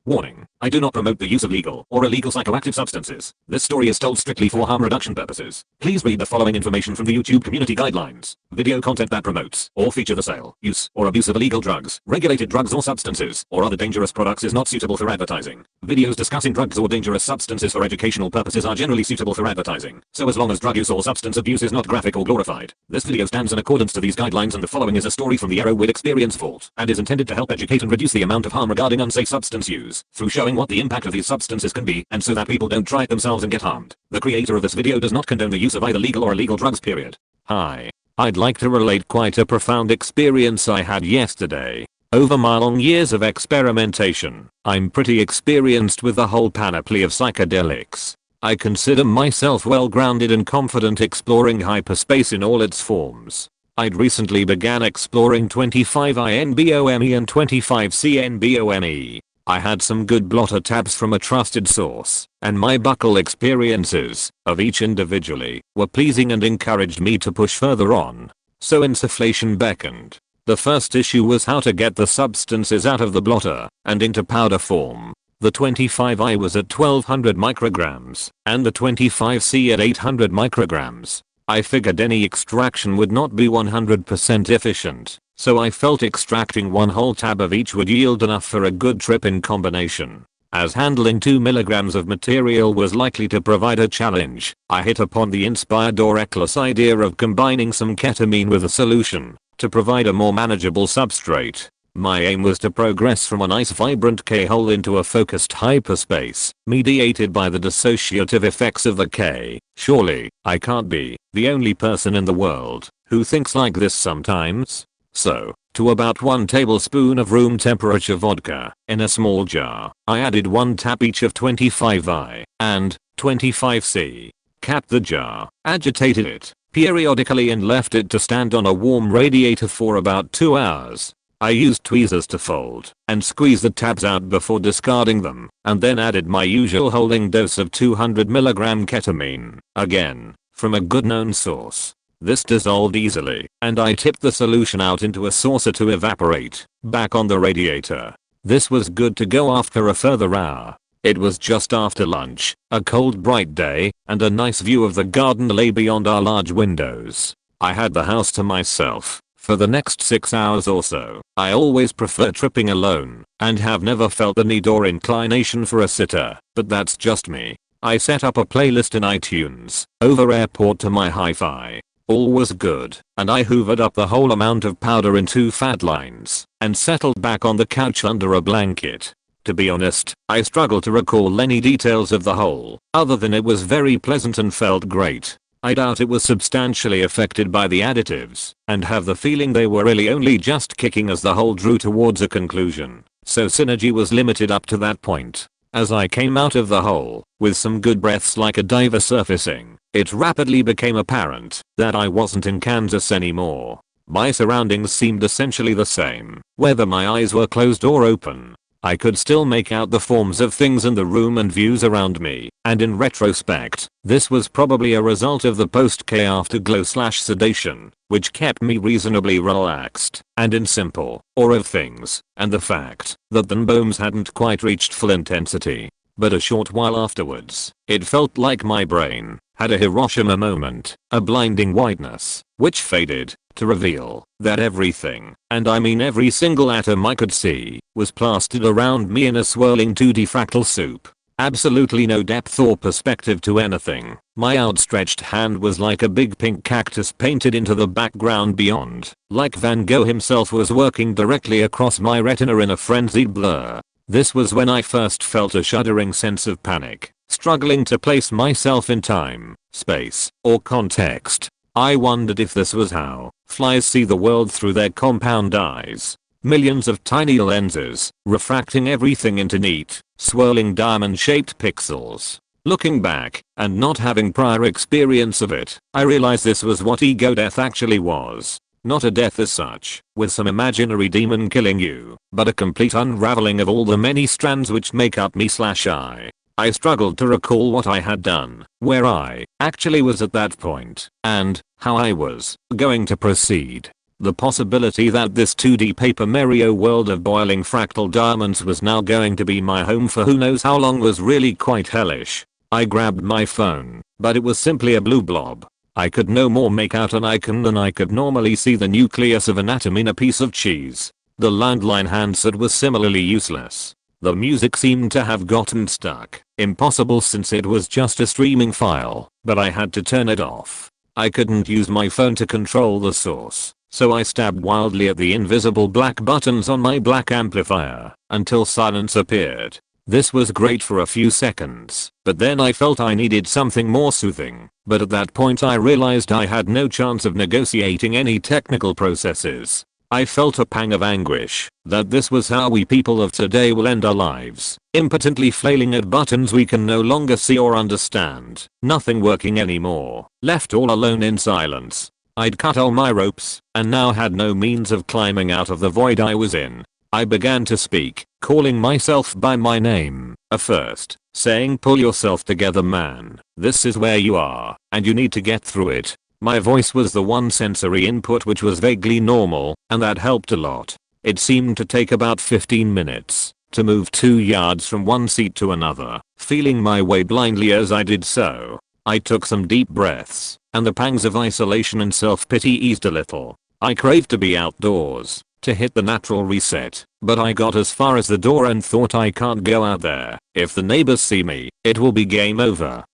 Warning, I do not promote the use of legal or illegal psychoactive substances. This story is told strictly for harm reduction purposes. Please read the following information from the YouTube community guidelines. Video content that promotes or feature the sale, use, or abuse of illegal drugs, regulated drugs or substances, or other dangerous products is not suitable for advertising. Videos discussing drugs or dangerous substances for educational purposes are generally suitable for advertising, so as long as drug use or substance abuse is not graphic or glorified. This video stands in accordance to these guidelines, and the following is a story from the Erowid experience vault, and is intended to help educate and reduce the amount of harm regarding unsafe substance use, through showing what the impact of these substances can be, and so that people don't try it themselves and get harmed. The creator of this video does not condone the use of either legal or illegal drugs, period. Hi. I'd like to relate quite a profound experience I had yesterday. Over my long years of experimentation, I'm pretty experienced with the whole panoply of psychedelics. I consider myself well grounded and confident exploring hyperspace in all its forms. I'd recently began exploring 25I-NBOME and 25C-NBOME. I had some good blotter tabs from a trusted source, and my buckle experiences, of each individually, were pleasing and encouraged me to push further on. So insufflation beckoned. The first issue was how to get the substances out of the blotter, and into powder form. The 25I was at 1200 micrograms, and the 25C at 800 micrograms. I figured any extraction would not be 100% efficient, so I felt extracting one whole tab of each would yield enough for a good trip in combination. As handling 2 milligrams of material was likely to provide a challenge, I hit upon the inspired or reckless idea of combining some ketamine with a solution, to provide a more manageable substrate. My aim was to progress from a nice vibrant K-hole into a focused hyperspace, mediated by the dissociative effects of the K. Surely, I can't be the only person in the world who thinks like this sometimes. So, to about 1 tablespoon of room temperature vodka in a small jar, I added 1 tap each of 25I and 25C. Capped the jar, agitated it periodically, and left it to stand on a warm radiator for about 2 hours. I used tweezers to fold and squeeze the tabs out before discarding them, and then added my usual holding dose of 200 mg ketamine, again, from a good known source. This dissolved easily, and I tipped the solution out into a saucer to evaporate, back on the radiator. This was good to go after a further hour. It was just after lunch, a cold bright day, and a nice view of the garden lay beyond our large windows. I had the house to myself. For the next 6 hours or so. I always prefer tripping alone, and have never felt the need or inclination for a sitter, but that's just me. I set up a playlist in iTunes, over airport to my hi-fi. All was good, and I hoovered up the whole amount of powder in 2 fat lines, and settled back on the couch under a blanket. To be honest, I struggle to recall any details of the whole, other than it was very pleasant and felt great. I doubt it was substantially affected by the additives, and have the feeling they were really only just kicking as the whole drew towards a conclusion, so synergy was limited up to that point. As I came out of the hole, with some good breaths like a diver surfacing, it rapidly became apparent that I wasn't in Kansas anymore. My surroundings seemed essentially the same, whether my eyes were closed or open. I could still make out the forms of things in the room and views around me, and in retrospect, this was probably a result of the post-K afterglow/sedation, which kept me reasonably relaxed and in simple awe of things, and the fact that the bombs hadn't quite reached full intensity. But a short while afterwards, it felt like my brain had a Hiroshima moment, a blinding whiteness, which faded, to reveal that everything, and I mean every single atom I could see, was plastered around me in a swirling 2D fractal soup. Absolutely no depth or perspective to anything. My outstretched hand was like a big pink cactus painted into the background beyond, like Van Gogh himself was working directly across my retina in a frenzied blur. This was when I first felt a shuddering sense of panic, struggling to place myself in time, space, or context. I wondered if this was how flies see the world through their compound eyes. Millions of tiny lenses, refracting everything into neat, swirling diamond-shaped pixels. Looking back, and not having prior experience of it, I realized this was what ego death actually was. Not a death as such, with some imaginary demon killing you, but a complete unraveling of all the many strands which make up me/I. I struggled to recall what I had done, where I actually was at that point, and how I was going to proceed. The possibility that this 2D Paper Mario world of boiling fractal diamonds was now going to be my home for who knows how long was really quite hellish. I grabbed my phone, but it was simply a blue blob. I could no more make out an icon than I could normally see the nucleus of an atom in a piece of cheese. The landline handset was similarly useless. The music seemed to have gotten stuck. Impossible since it was just a streaming file, but I had to turn it off. I couldn't use my phone to control the source, so I stabbed wildly at the invisible black buttons on my black amplifier until silence appeared. This was great for a few seconds, but then I felt I needed something more soothing. But at that point I realized I had no chance of negotiating any technical processes. I felt a pang of anguish that this was how we people of today will end our lives, impotently flailing at buttons we can no longer see or understand, nothing working anymore, left all alone in silence. I'd cut all my ropes and now had no means of climbing out of the void I was in. I began to speak, calling myself by my name, first, saying pull yourself together man, this is where you are, and you need to get through it. My voice was the one sensory input which was vaguely normal, and that helped a lot. It seemed to take about 15 minutes to move 2 yards from one seat to another, feeling my way blindly as I did so. I took some deep breaths, and the pangs of isolation and self-pity eased a little. I craved to be outdoors, to hit the natural reset, but I got as far as the door and thought I can't go out there. If the neighbors see me, it will be game over.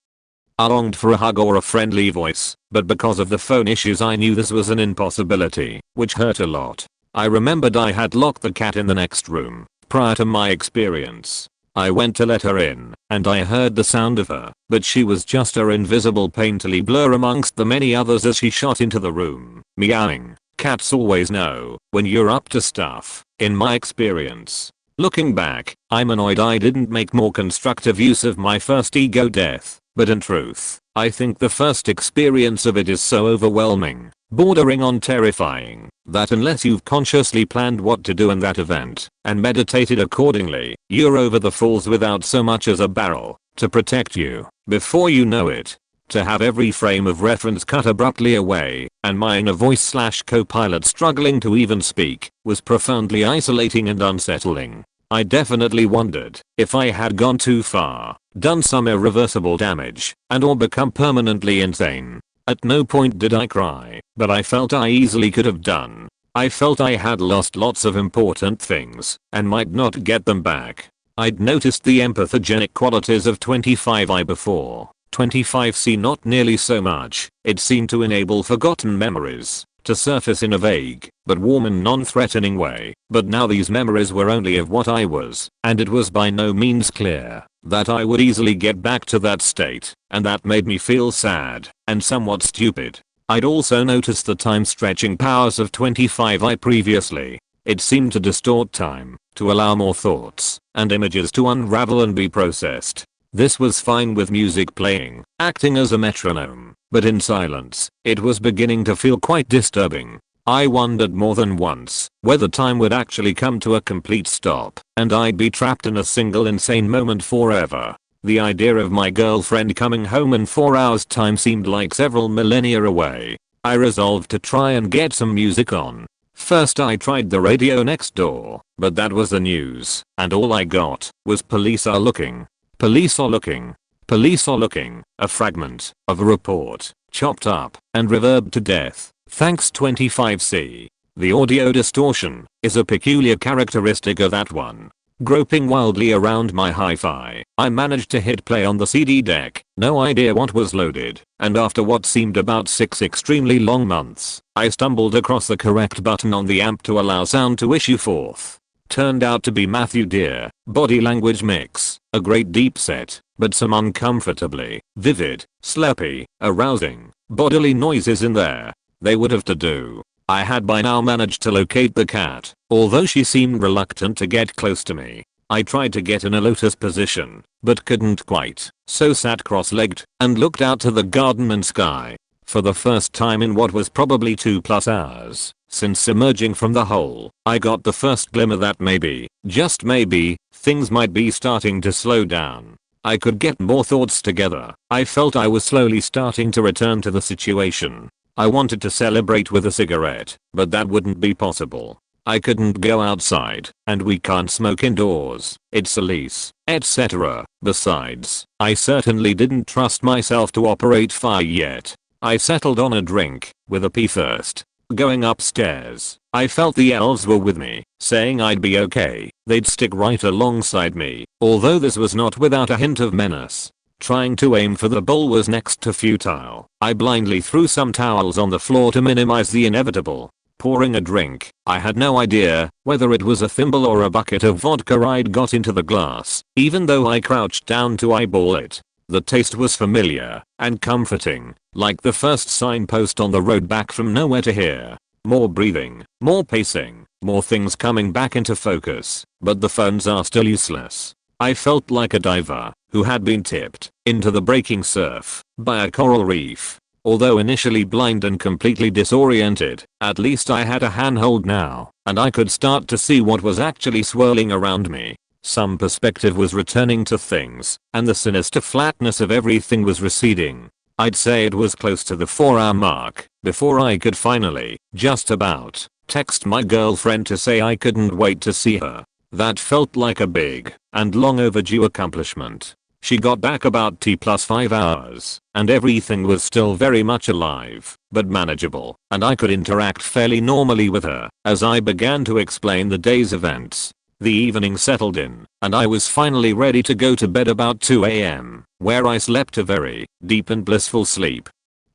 I longed for a hug or a friendly voice, but because of the phone issues I knew this was an impossibility, which hurt a lot. I remembered I had locked the cat in the next room, prior to my experience. I went to let her in, and I heard the sound of her, but she was just her invisible painterly blur amongst the many others as she shot into the room, meowing. Cats always know when you're up to stuff, in my experience. Looking back, I'm annoyed I didn't make more constructive use of my first ego death, but in truth, I think the first experience of it is so overwhelming, bordering on terrifying, that unless you've consciously planned what to do in that event, and meditated accordingly, you're over the falls without so much as a barrel to protect you. Before you know it, to have every frame of reference cut abruptly away, and my inner voice/co-pilot struggling to even speak, was profoundly isolating and unsettling. I definitely wondered if I had gone too far, done some irreversible damage, and or become permanently insane. At no point did I cry, but I felt I easily could have done. I felt I had lost lots of important things, and might not get them back. I'd noticed the empathogenic qualities of 25i before. 25c not nearly so much. It seemed to enable forgotten memories to surface in a vague, but warm and non-threatening way. But now these memories were only of what I was, and it was by no means clear that I would easily get back to that state, and that made me feel sad and somewhat stupid. I'd also noticed the time-stretching powers of 25i previously. It seemed to distort time, to allow more thoughts and images to unravel and be processed. This was fine with music playing, acting as a metronome, but in silence, it was beginning to feel quite disturbing. I wondered more than once whether time would actually come to a complete stop, and I'd be trapped in a single insane moment forever. The idea of my girlfriend coming home in 4 hours time seemed like several millennia away. I resolved to try and get some music on. First I tried the radio next door, but that was the news, and all I got was police are looking. Police are looking. Police are looking. A fragment of a report, chopped up and reverbed to death. Thanks 25c. The audio distortion is a peculiar characteristic of that one. Groping wildly around my hi-fi, I managed to hit play on the CD deck, no idea what was loaded, and after what seemed about 6 extremely long months, I stumbled across the correct button on the amp to allow sound to issue forth. Turned out to be Matthew Dear, Body Language Mix, a great deep set, but some uncomfortably vivid, slappy, arousing, bodily noises in there. They would have to do. I had by now managed to locate the cat, although she seemed reluctant to get close to me. I tried to get in a lotus position, but couldn't quite, so sat cross-legged and looked out to the garden and sky. For the first time in what was probably 2+ hours since emerging from the hole, I got the first glimmer that maybe, just maybe, things might be starting to slow down. I could get more thoughts together. I felt I was slowly starting to return to the situation. I wanted to celebrate with a cigarette, but that wouldn't be possible. I couldn't go outside, and we can't smoke indoors, it's a lease, etc. Besides, I certainly didn't trust myself to operate fire yet. I settled on a drink, with a pee first. Going upstairs, I felt the elves were with me, saying I'd be okay, they'd stick right alongside me, although this was not without a hint of menace. Trying to aim for the bowl was next to futile. I blindly threw some towels on the floor to minimize the inevitable. Pouring a drink, I had no idea whether it was a thimble or a bucket of vodka I'd got into the glass, even though I crouched down to eyeball it. The taste was familiar and comforting, like the first signpost on the road back from nowhere to here. More breathing, more pacing, more things coming back into focus, but the phones are still useless. I felt like a diver who had been tipped into the breaking surf by a coral reef. Although initially blind and completely disoriented, at least I had a handhold now, and I could start to see what was actually swirling around me. Some perspective was returning to things, and the sinister flatness of everything was receding. I'd say it was close to the 4-hour mark before I could finally, just about, text my girlfriend to say I couldn't wait to see her. That felt like a big and long overdue accomplishment. She got back about T+5 hours, and everything was still very much alive, but manageable, and I could interact fairly normally with her as I began to explain the day's events. The evening settled in, and I was finally ready to go to bed about 2 AM, where I slept a very deep and blissful sleep.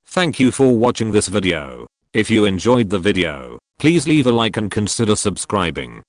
Thank you for watching this video. If you enjoyed the video, please leave a like and consider subscribing.